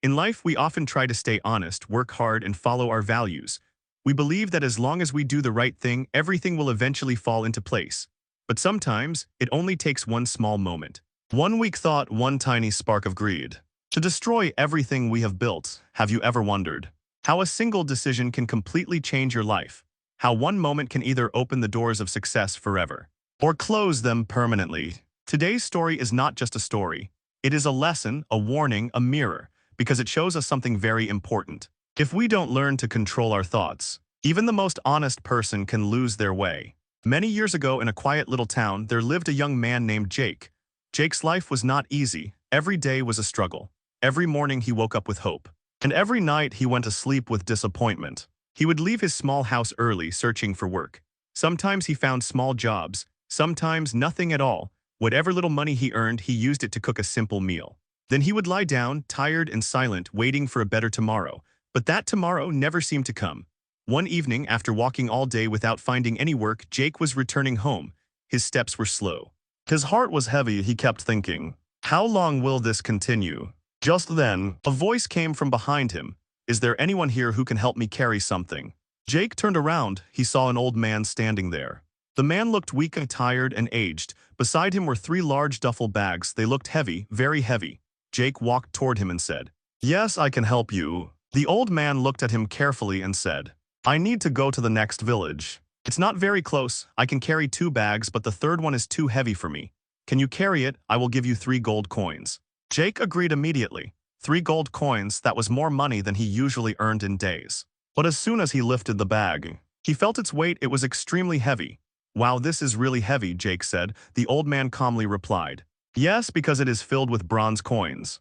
In life, we often try to stay honest, work hard, and follow our values. We believe that as long as we do the right thing, everything will eventually fall into place. But sometimes, it only takes one small moment. One weak thought, one tiny spark of greed. To destroy everything we have built. Have you ever wondered how a single decision can completely change your life? How one moment can either open the doors of success forever or close them permanently? Today's story is not just a story. It is a lesson, a warning, a mirror, because it shows us something very important. If we don't learn to control our thoughts, even the most honest person can lose their way. Many years ago in a quiet little town, there lived a young man named Jake. Jake's life was not easy. Every day was a struggle. Every morning he woke up with hope. And every night he went to sleep with disappointment. He would leave his small house early, searching for work. Sometimes he found small jobs, sometimes nothing at all. Whatever little money he earned, he used it to cook a simple meal. Then he would lie down, tired and silent, waiting for a better tomorrow. But that tomorrow never seemed to come. One evening, after walking all day without finding any work, Jake was returning home. His steps were slow. His heart was heavy. He kept thinking, how long will this continue? Just then, a voice came from behind him. Is there anyone here who can help me carry something? Jake turned around. He saw an old man standing there. The man looked weak, tired, and aged. Beside him were 3 large duffel bags. They looked heavy, very heavy. Jake walked toward him and said, yes, I can help you. The old man looked at him carefully and said, I need to go to the next village. It's not very close. I can carry 2 bags, but the third one is too heavy for me. Can you carry it? I will give you 3 gold coins. Jake agreed immediately. 3 gold coins, that was more money than he usually earned in days. But as soon as he lifted the bag, he felt its weight. It was extremely heavy. Wow, this is really heavy, Jake said. The old man calmly replied, yes, because it is filled with bronze coins.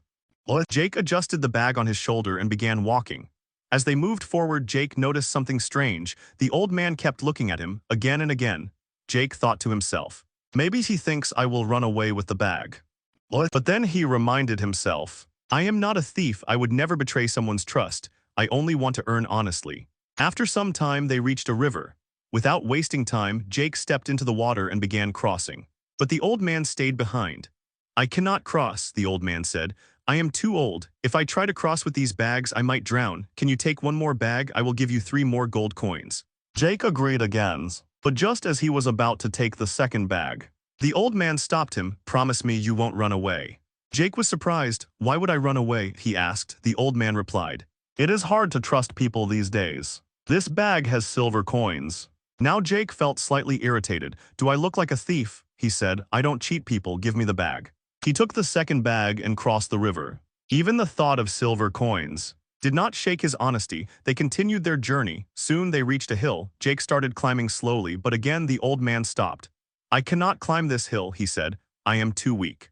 Jake adjusted the bag on his shoulder and began walking. As they moved forward, Jake noticed something strange. The old man kept looking at him, again and again. Jake thought to himself, maybe he thinks I will run away with the bag. But then he reminded himself, I am not a thief. I would never betray someone's trust. I only want to earn honestly. After some time, they reached a river. Without wasting time, Jake stepped into the water and began crossing. But the old man stayed behind. I cannot cross, the old man said. I am too old. If I try to cross with these bags, I might drown. Can you take 1 more bag? I will give you 3 more gold coins. Jake agreed again. But just as he was about to take the second bag, the old man stopped him. Promise me you won't run away. Jake was surprised. Why would I run away? He asked. The old man replied, it is hard to trust people these days. This bag has silver coins. Now Jake felt slightly irritated. Do I look like a thief? He said. I don't cheat people. Give me the bag. He took the second bag and crossed the river. Even the thought of silver coins did not shake his honesty. They continued their journey. Soon they reached a hill. Jake started climbing slowly, but again the old man stopped. I cannot climb this hill, he said. I am too weak.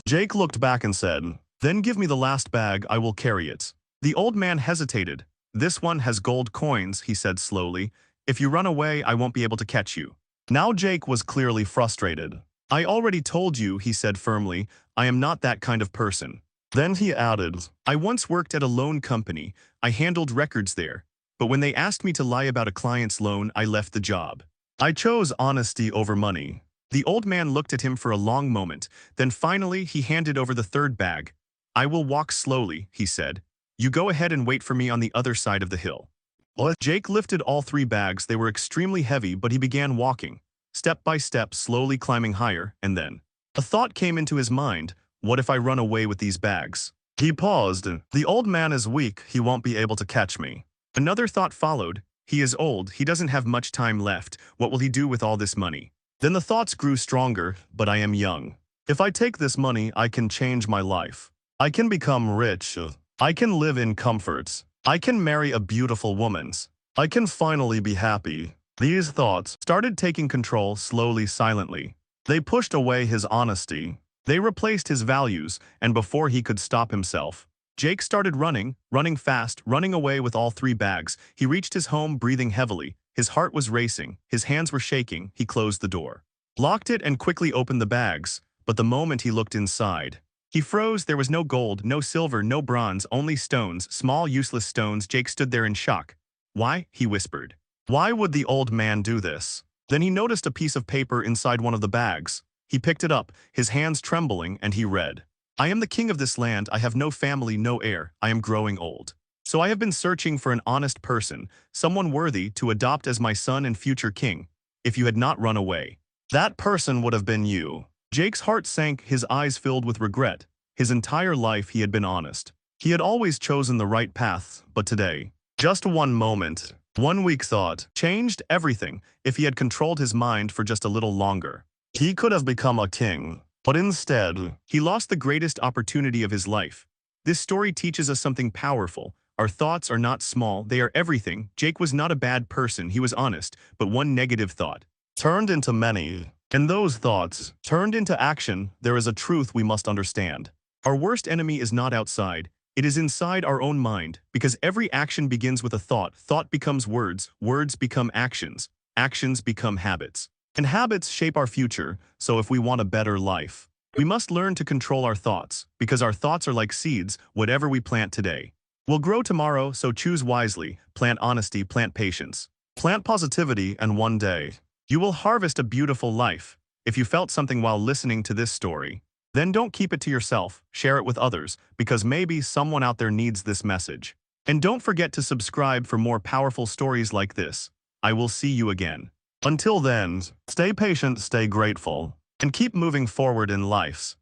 Jake looked back and said, then give me the last bag. I will carry it. The old man hesitated. This one has gold coins, he said slowly. If you run away, I won't be able to catch you. Now Jake was clearly frustrated. I already told you, he said firmly, I am not that kind of person. Then he added, I once worked at a loan company. I handled records there. But when they asked me to lie about a client's loan, I left the job. I chose honesty over money. The old man looked at him for a long moment. Then finally, he handed over the third bag. I will walk slowly, he said. You go ahead and wait for me on the other side of the hill. Jake lifted all 3 bags. They were extremely heavy, but he began walking, step by step, slowly climbing higher, and then a thought came into his mind. What if I run away with these bags? He paused. The old man is weak. He won't be able to catch me. Another thought followed. He is old. He doesn't have much time left. What will he do with all this money? Then the thoughts grew stronger. But I am young. If I take this money, I can change my life. I can become rich. I can live in comfort. I can marry a beautiful woman. I can finally be happy. These thoughts started taking control slowly, silently. They pushed away his honesty. They replaced his values, and before he could stop himself, Jake started running fast, running away with all 3 bags. He reached his home breathing heavily. His heart was racing. His hands were shaking. He closed the door, locked it, and quickly opened the bags. But the moment he looked inside, he froze. There was no gold, no silver, no bronze, only stones, small useless stones. Jake stood there in shock. Why? He whispered. Why would the old man do this? Then he noticed a piece of paper inside one of the bags. He picked it up, his hands trembling, and he read, I am the king of this land. I have no family, no heir. I am growing old. So I have been searching for an honest person, someone worthy to adopt as my son and future king. If you had not run away, that person would have been you. Jake's heart sank, his eyes filled with regret. His entire life he had been honest. He had always chosen the right path, but today, just one moment, one weak thought, changed everything. If he had controlled his mind for just a little longer, he could have become a king. But instead, he lost the greatest opportunity of his life. This story teaches us something powerful. Our thoughts are not small, they are everything. Jake was not a bad person, he was honest, but one negative thought turned into many. And those thoughts turned into action. There is a truth we must understand. Our worst enemy is not outside, it is inside our own mind, because every action begins with a thought. Thought becomes words, words become actions, actions become habits. And habits shape our future, so if we want a better life, we must learn to control our thoughts, because our thoughts are like seeds. Whatever we plant today will grow tomorrow, so choose wisely, plant honesty, plant patience, plant positivity, and one day, you will harvest a beautiful life. If you felt something while listening to this story, then don't keep it to yourself, share it with others, because maybe someone out there needs this message. And don't forget to subscribe for more powerful stories like this. I will see you again. Until then, stay patient, stay grateful, and keep moving forward in lives.